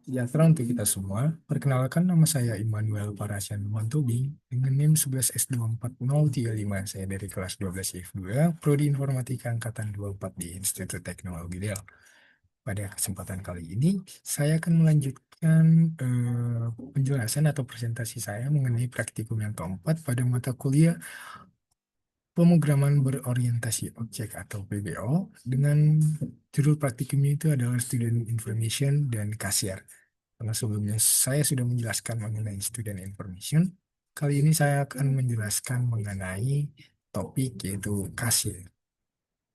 Sejahtera untuk kita semua. Perkenalkan, nama saya Immanuel Parasian Mantubing dengan NIM 11S24035. Saya dari kelas 12 IF2, Prodi Informatika Angkatan 24 di Institut Teknologi Del. Pada kesempatan kali ini, saya akan melanjutkan penjelasan atau presentasi saya mengenai praktikum yang keempat pada mata kuliah Pemrograman Berorientasi Objek atau PBO dengan judul praktikumnya itu adalah Student Information dan Kasir. Karena sebelumnya saya sudah menjelaskan mengenai Student Information, kali ini saya akan menjelaskan mengenai topik yaitu kasir.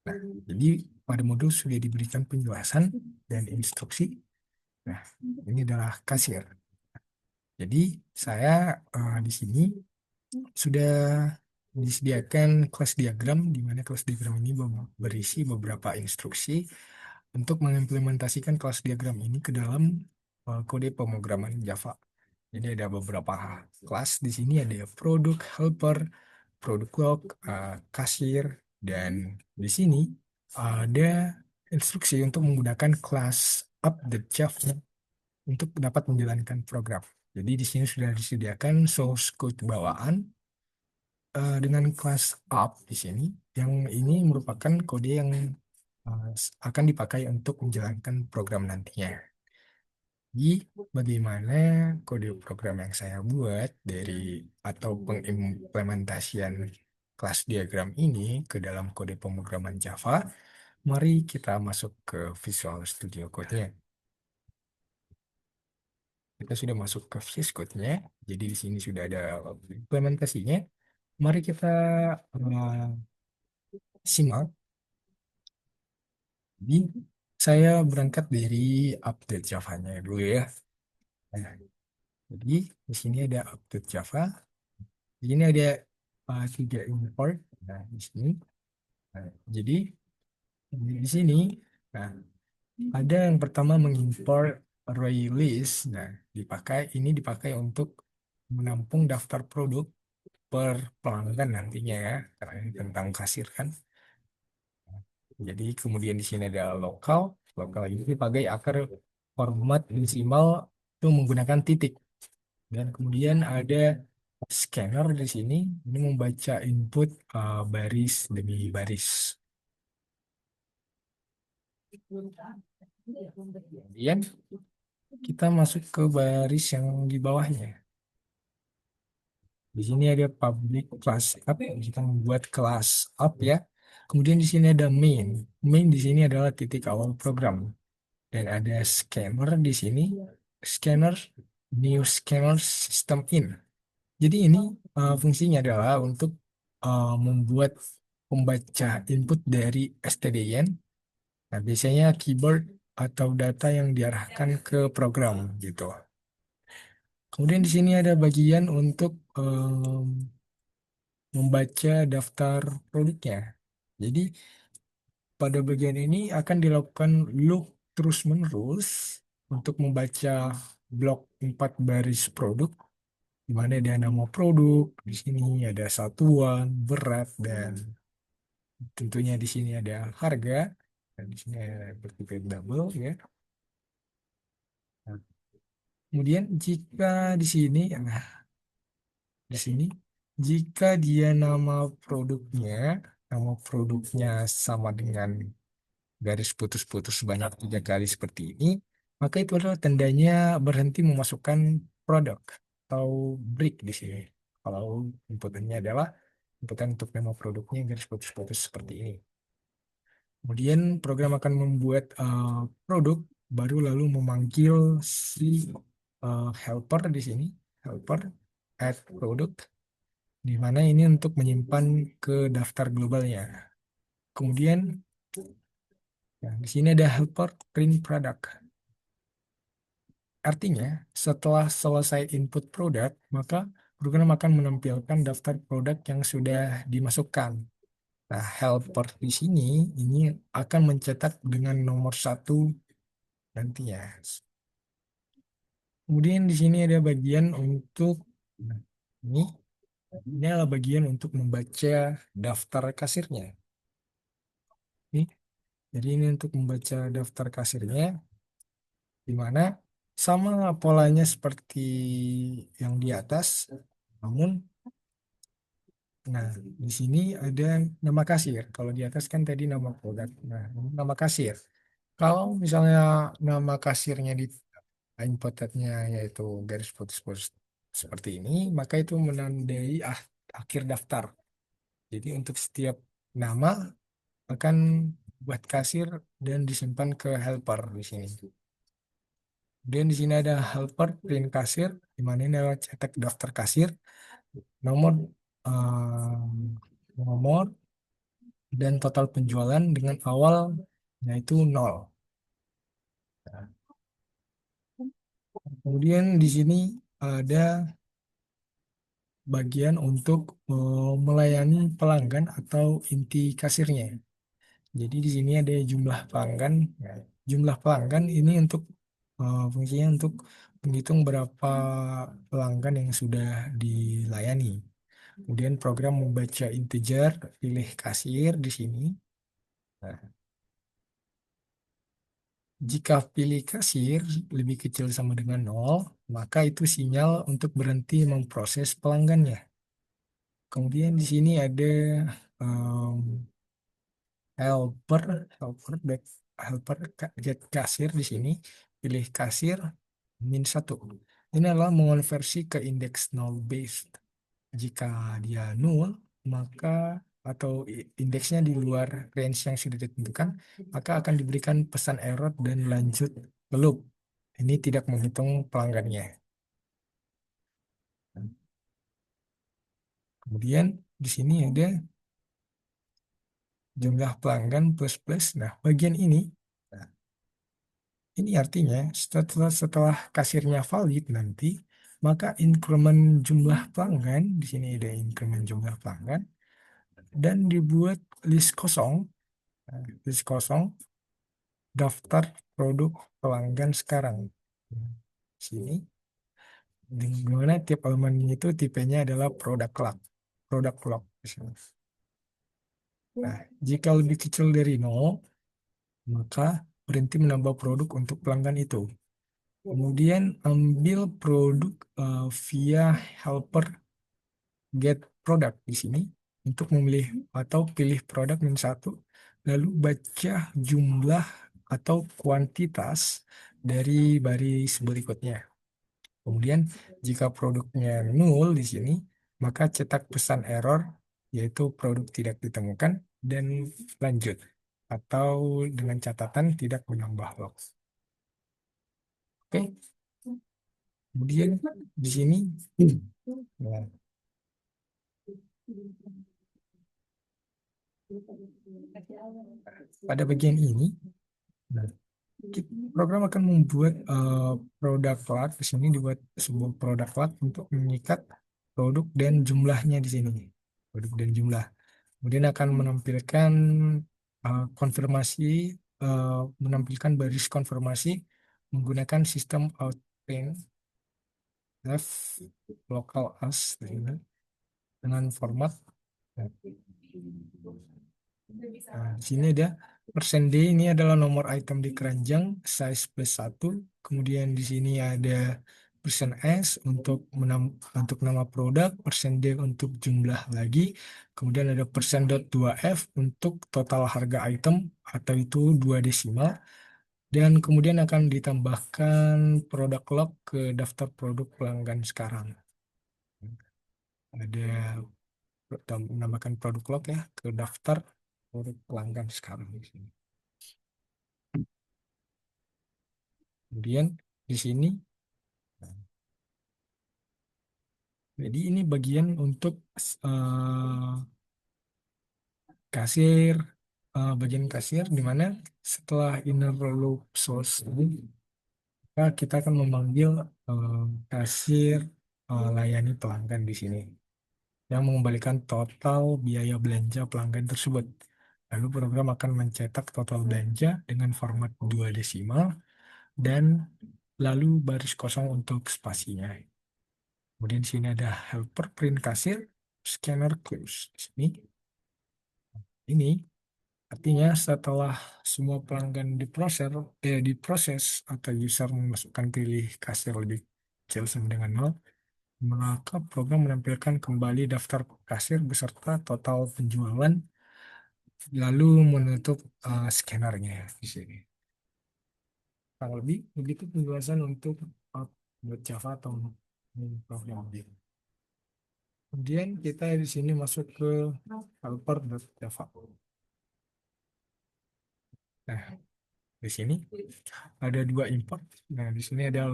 Nah, jadi pada modul sudah diberikan penjelasan dan instruksi. Nah, ini adalah kasir. Jadi saya di sini sudah disediakan kelas diagram, di mana kelas diagram ini berisi beberapa instruksi untuk mengimplementasikan kelas diagram ini ke dalam kode pemrograman Java. Jadi ada beberapa kelas di sini, ada produk, helper, produk log, kasir, dan di sini ada instruksi untuk menggunakan kelas update Java untuk dapat menjalankan program. Jadi di sini sudah disediakan source code bawaan dengan kelas up di sini, yang ini merupakan kode yang akan dipakai untuk menjalankan program nantinya. Jadi, bagaimana kode program yang saya buat dari atau pengimplementasian kelas diagram ini ke dalam kode pemrograman Java, mari kita masuk ke Visual Studio Code-nya. Kita sudah masuk ke VS Code-nya, jadi di sini sudah ada implementasinya. Mari kita simak. Jadi, saya berangkat dari update Java-nya dulu ya. Nah, jadi di sini ada update Java. Di sini ada tiga import. Nah, di sini. Nah, jadi di sini, nah, ada yang pertama mengimport array list. Nah, dipakai untuk menampung daftar produk per pelanggan nantinya ya, karena ini tentang kasir kan. Jadi kemudian di sini ada lokal. Lokal ini dipakai agar format desimal itu menggunakan titik. Dan kemudian ada scanner di sini, ini membaca input baris demi baris. Kemudian kita masuk ke baris yang di bawahnya. Di sini ada public class up, kita membuat kelas up ya. Kemudian di sini ada main. Main di sini adalah titik awal program. Dan ada scanner di sini, scanner new scanner system in. Jadi ini fungsinya adalah untuk membuat pembaca input dari stdin. Nah, biasanya keyboard atau data yang diarahkan ke program gitu. Kemudian di sini ada bagian untuk membaca daftar produknya. Jadi pada bagian ini akan dilakukan loop terus-menerus untuk membaca blok 4 baris produk, di mana ada nama produk, di sini ada satuan, berat, dan tentunya di sini ada harga, dan di sini ada bertipe double ya. Nah, kemudian jika di sini, nah di sini jika dia nama produknya sama dengan garis putus-putus sebanyak 3 kali seperti ini, maka itu adalah tandanya berhenti memasukkan produk atau break di sini. Kalau inputannya adalah inputan untuk nama produknya garis putus-putus seperti ini. Kemudian program akan membuat produk, baru lalu memanggil si helper di sini, helper add product, di mana ini untuk menyimpan ke daftar globalnya. Kemudian, nah, di sini ada helper print product. Artinya, setelah selesai input produk, maka program akan menampilkan daftar produk yang sudah dimasukkan. Nah, helper di sini ini akan mencetak dengan nomor 1 nantinya. Kemudian di sini ada bagian untuk nah, ini ini adalah bagian untuk membaca daftar kasirnya. Ini Jadi ini untuk membaca daftar kasirnya, di mana sama polanya seperti yang di atas, namun nah di sini ada nama kasir. Kalau di atas kan tadi nama produk. Nah, ini nama kasir. Kalau misalnya nama kasirnya di inputnya yaitu garis putus-putus seperti ini, maka itu menandai akhir daftar. Jadi untuk setiap nama akan buat kasir dan disimpan ke helper di sini. Dan di sini ada helper print kasir, di mana ini adalah cetak daftar kasir, nomor nomor dan total penjualan dengan awal yaitu nol. Nah, kemudian di sini ada bagian untuk melayani pelanggan atau inti kasirnya. Jadi di sini ada jumlah pelanggan. Nah, jumlah pelanggan ini untuk fungsinya untuk menghitung berapa pelanggan yang sudah dilayani. Kemudian program membaca integer, pilih kasir di sini. Nah, jika pilih kasir lebih kecil sama dengan nol, maka itu sinyal untuk berhenti memproses pelanggannya. Kemudian di sini ada em, helper, helper back, helper get kasir di sini. Pilih kasir -1. Ini adalah mengonversi ke indeks null based. Jika dia null, maka atau indeksnya di luar range yang sudah ditentukan, maka akan diberikan pesan error dan lanjut ke loop. Ini tidak menghitung pelanggannya. Kemudian di sini ada jumlah pelanggan plus plus. Nah, bagian ini, nah, ini artinya setelah kasirnya valid nanti, maka increment jumlah pelanggan, di sini ada increment jumlah pelanggan, dan dibuat list kosong. Nah, list kosong daftar produk pelanggan sekarang. Sini, di mana tiap elemen itu tipenya adalah produk lock. Produk lock. Di sini. Nah, jika lebih kecil dari 0, maka berhenti menambah produk untuk pelanggan itu. Kemudian ambil produk via helper get product di sini untuk memilih atau pilih produk -1, lalu baca jumlah atau kuantitas dari baris berikutnya. Kemudian jika produknya nol di sini, maka cetak pesan error yaitu produk tidak ditemukan dan lanjut atau dengan catatan tidak menambah logs. Oke, kemudian di sini nah, pada bagian ini nah, program akan membuat produk cloud. Di sini dibuat sebuah produk cloud untuk mengikat produk dan jumlahnya di sini. Produk dan jumlah. Kemudian akan menampilkan konfirmasi, menampilkan baris konfirmasi menggunakan sistem outprint ref local as di sini, dengan format. Nah, di sini ada persen D, ini adalah nomor item di keranjang size +1. Kemudian di sini ada persen S untuk nama produk, persen D untuk jumlah lagi. Kemudian ada persen dot 2F untuk total harga item atau itu 2 desimal. Dan kemudian akan ditambahkan produk log ke daftar produk pelanggan sekarang. Ada menambahkan produk log ya ke daftar produk pelanggan sekarang di sini. Kemudian di sini, jadi ini bagian untuk eh, kasir, bagian kasir di mana setelah inner loop source ini, maka kita akan memanggil kasir layani pelanggan di sini yang mengembalikan total biaya belanja pelanggan tersebut. Lalu program akan mencetak total belanja dengan format 2 desimal dan lalu baris kosong untuk spasinya. Kemudian di sini ada helper print kasir, scanner close. Di sini ini Artinya setelah semua pelanggan diproses atau user memasukkan pilih kasir lebih kecil sama dengan nol, maka program menampilkan kembali daftar kasir beserta total penjualan, lalu menutup scannernya di sini. Kurang lebih begitu penjelasan untuk Java atau program. Kemudian kita di sini masuk ke helper.java. Nah, di sini ada dua import. Nah, di sini ada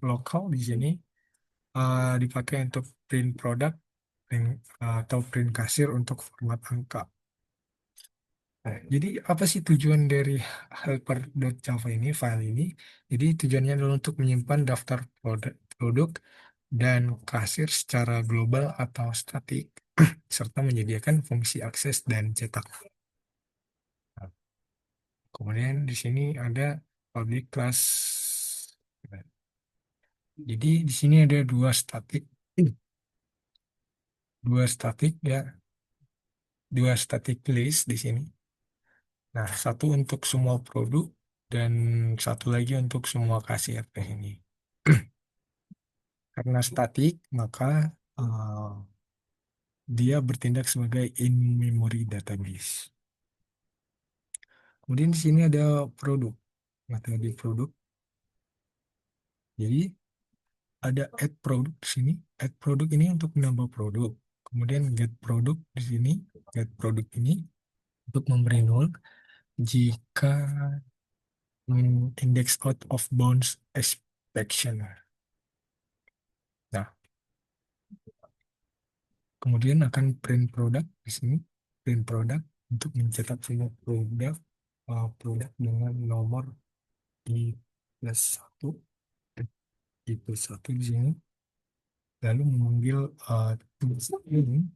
lokal di sini dipakai untuk print product atau print kasir untuk format angka. Nah, jadi apa sih tujuan dari helper.java ini, file ini? Jadi tujuannya adalah untuk menyimpan daftar produk dan kasir secara global atau statik, serta menyediakan fungsi akses dan cetak. Nah, kemudian di sini ada public class. Jadi di sini ada dua static list di sini. Nah, satu untuk semua produk dan satu lagi untuk semua kasir di sini. Karena statik, maka eh, dia bertindak sebagai in-memory database. Kemudian di sini ada produk, metode produk. Jadi ada add produk di sini. Add produk ini untuk menambah produk. Kemudian get produk di sini, get produk ini untuk memberi nol jika index out of bounds exception. Nah, kemudian akan print produk di sini, print produk untuk mencetak semua produk dengan nomor I plus satu, I plus satu di sini, lalu memanggil tools ini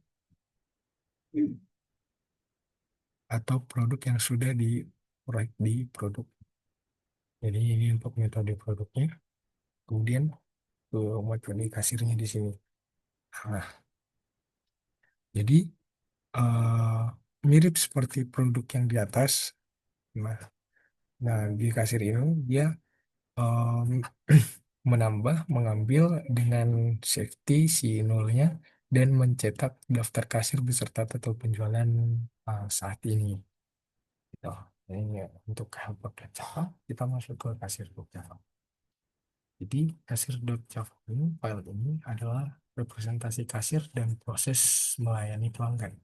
atau produk yang sudah proyek di produk. Jadi ini untuk metode produknya. Kemudian metode kasirnya di sini. Nah, jadi eh, mirip seperti produk yang di atas. Nah, nah, di kasir ini dia em, menambah, mengambil dengan safety si nolnya dan mencetak daftar kasir beserta total penjualan saat ini. Gitu. Ini ya, untuk helper Java, kita masuk ke kasir.java. Jadi kasir.java ini, file ini adalah representasi kasir dan proses melayani pelanggan.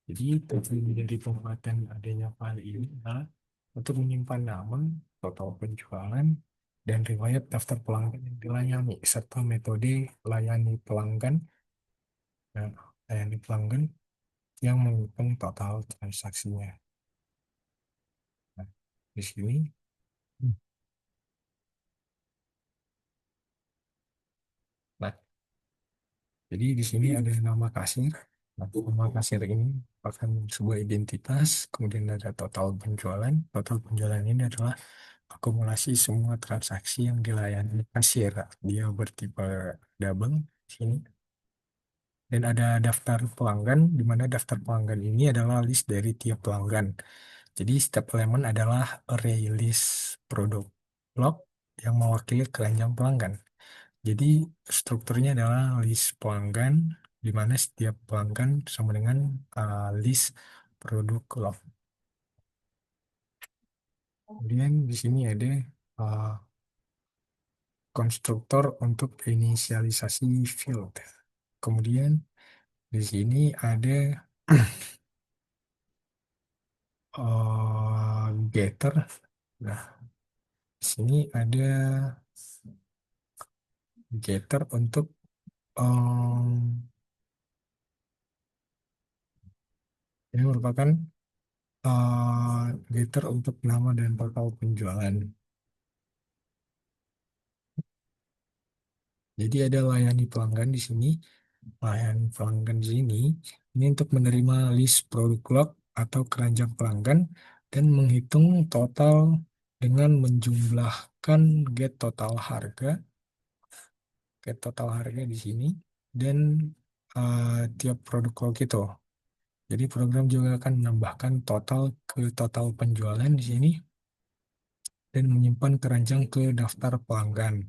Jadi tujuan dari pembuatan adanya file ini adalah untuk menyimpan nama, total penjualan, dan riwayat daftar pelanggan yang dilayani, serta metode layani pelanggan, dan layani pelanggan yang menghitung total transaksinya. Nah, di sini, nah, jadi di sini ada nama kasir. Nah, nama kasir ini merupakan sebuah identitas, kemudian ada total penjualan. Total penjualan ini adalah akumulasi semua transaksi yang dilayani kasir. Dia bertipe double di sini. Dan ada daftar pelanggan, di mana daftar pelanggan ini adalah list dari tiap pelanggan. Jadi setiap elemen adalah array list produk log yang mewakili keranjang pelanggan. Jadi strukturnya adalah list pelanggan, di mana setiap pelanggan sama dengan list produk log. Kemudian di sini ada uh, konstruktor untuk inisialisasi field. Kemudian di sini ada getter. Nah, di sini ada getter untuk ini merupakan getter untuk nama dan total penjualan. Jadi ada layani pelanggan di sini. Layani pelanggan di sini ini untuk menerima list produk log atau keranjang pelanggan dan menghitung total dengan menjumlahkan get total harga di sini dan tiap produk log itu. Jadi program juga akan menambahkan total ke total penjualan di sini dan menyimpan keranjang ke daftar pelanggan,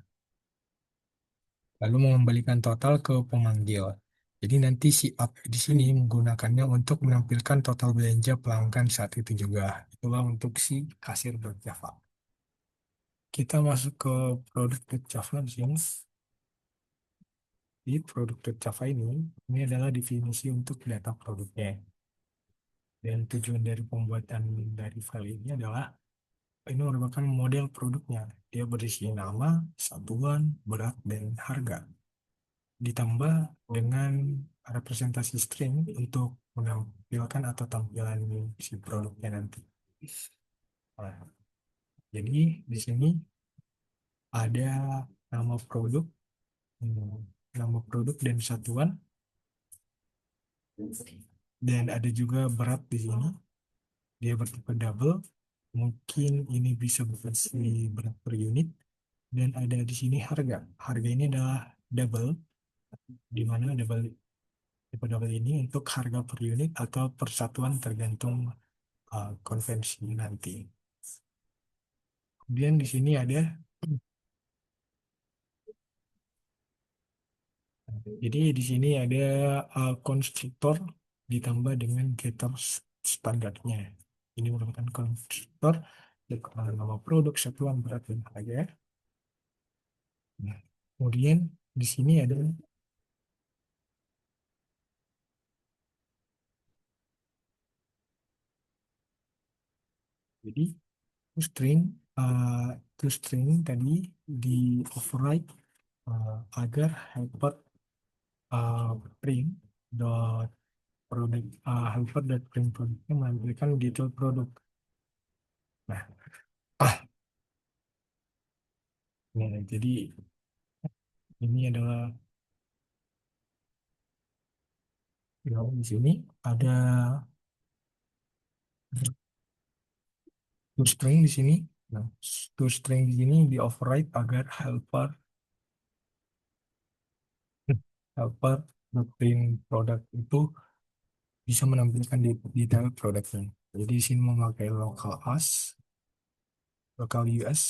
lalu mengembalikan total ke pemanggil. Jadi nanti si app di sini menggunakannya untuk menampilkan total belanja pelanggan saat itu juga. Itulah untuk si kasir.java. Kita masuk ke produk.java di sini. Di produk.java ini adalah definisi untuk data produknya. Dan tujuan dari pembuatan dari file ini adalah ini merupakan model produknya. Dia berisi nama, satuan, berat, dan harga. Ditambah dengan representasi string untuk menampilkan atau tampilan si produknya nanti. Nah, jadi di sini ada nama produk, hmm, nama produk dan satuan, dan ada juga berat di sini. Dia bertipe double. Mungkin ini bisa berversi berat per unit. Dan ada di sini harga. Harga ini adalah double, di mana double tipe double ini untuk harga per unit atau persatuan tergantung konvensi nanti. Kemudian di sini ada, jadi di sini ada konstruktor ditambah dengan getter standarnya. Ini merupakan konstruktor nama produk, satuan, berat, dan harga. Nah, kemudian di sini ada, jadi toString, uh, toString tadi di override agar helper uh, print dot produk helper dot print produknya menampilkan detail produk. Nah, nah, jadi ini adalah, ya, di sini ada toString di sini. Nah, toString di sini di override agar helper dot print produk itu bisa menampilkan detail produknya. Jadi di sini memakai local US,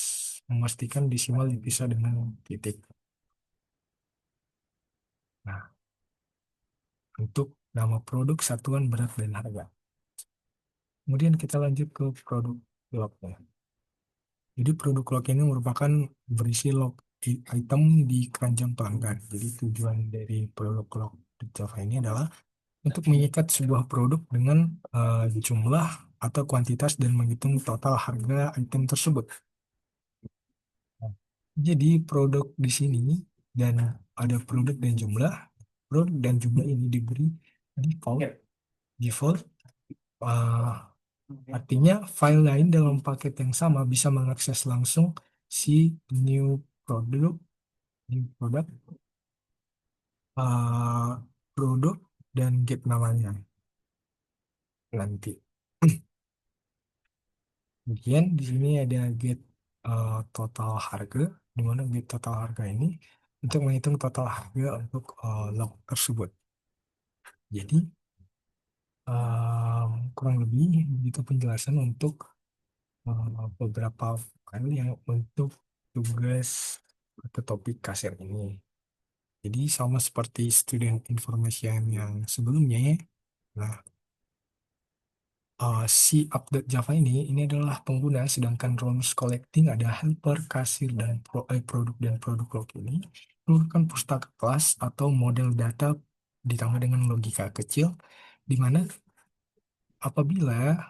memastikan desimal dipisah dengan titik. Nah, untuk nama produk, satuan, berat, dan harga. Kemudian kita lanjut ke produk lognya. Jadi produk log ini merupakan berisi log item di keranjang pelanggan. Jadi tujuan dari produk log di Java ini adalah untuk mengikat sebuah produk dengan jumlah atau kuantitas dan menghitung total harga item tersebut. Jadi produk di sini dan ada produk dan jumlah. Produk dan jumlah ini diberi default. Default uh, artinya file lain dalam paket yang sama bisa mengakses langsung si new product, new product, uh, produk dan get namanya nanti. Kemudian di sini ada get total harga, di mana get total harga ini untuk menghitung total harga untuk log tersebut. Jadi kurang lebih begitu penjelasan untuk beberapa file yang untuk tugas atau topik kasir ini. Jadi sama seperti student information yang sebelumnya, nah si update Java ini adalah pengguna, sedangkan rules collecting ada helper, kasir, dan produk dan produk log ini merupakan pustaka kelas atau model data ditambah dengan logika kecil, di mana apabila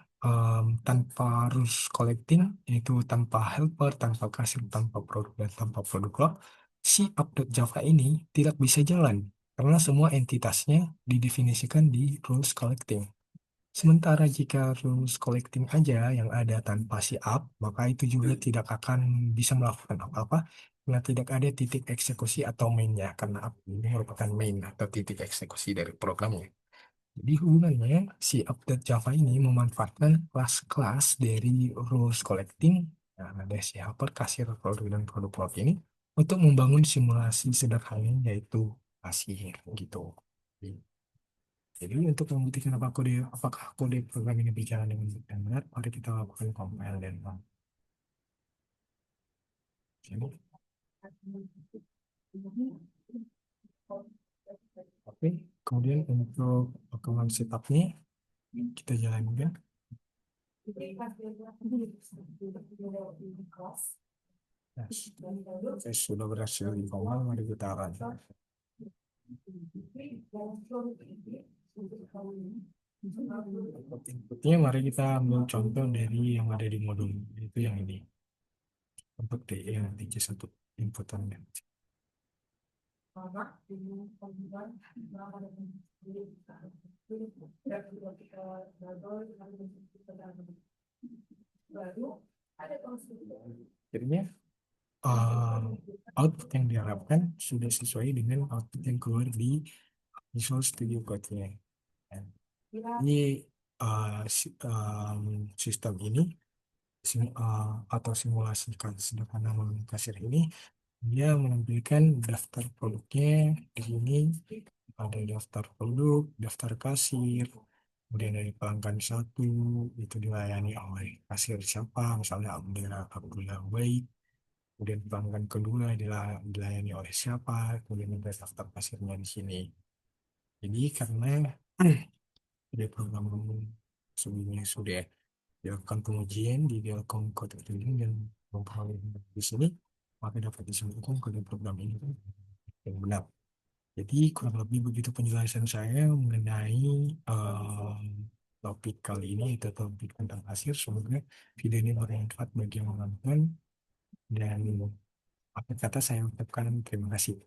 tanpa rules collecting, yaitu tanpa helper, tanpa kasir, tanpa produk, dan tanpa produk log, si update Java ini tidak bisa jalan karena semua entitasnya didefinisikan di rules collecting. Sementara jika rules collecting aja yang ada tanpa si app, maka itu juga tidak akan bisa melakukan apa-apa karena tidak ada titik eksekusi atau mainnya, karena app ini merupakan main atau titik eksekusi dari programnya. Jadi hubungannya, si update Java ini memanfaatkan kelas-kelas dari rules collecting, nah, ada si helper, kasir, produk, dan produk log ini untuk membangun simulasi sederhana yaitu kasir gitu. Jadi untuk membuktikan apakah kode program ini berjalan dengan baik dan benar, mari kita lakukan compile dan run. Sini. Oke, kemudian untuk perkembangan setupnya kita jalankan. Nah, saya sudah berhasil di compile, mari kita run. Inputnya mari kita ambil contoh dari yang ada di modul, itu yang ini. Untuk DE yang DJ1 inputannya. Akhirnya output yang diharapkan sudah sesuai dengan output yang keluar di Visual Studio Code-nya. Ini sistem ini atau simulasi sederhana kasir ini dia menampilkan daftar produknya di sini, ada daftar produk, daftar kasir, kemudian dari pelanggan satu itu dilayani oleh kasir siapa, misalnya Abdullah Baik, kemudian pelanggan kedua dilayani oleh siapa, kemudian ada daftar kasirnya di sini. Jadi karena ada program sebelumnya sudah dilakukan pengujian di Delcom Code Reading dan memperoleh di sini, maka dapat disimpulkan kode program ini yang benar. Jadi kurang lebih begitu penjelasan saya mengenai topik kali ini, itu topik tentang hasil. Semoga video ini bermanfaat bagi yang menonton, dan akhir kata saya ucapkan terima kasih.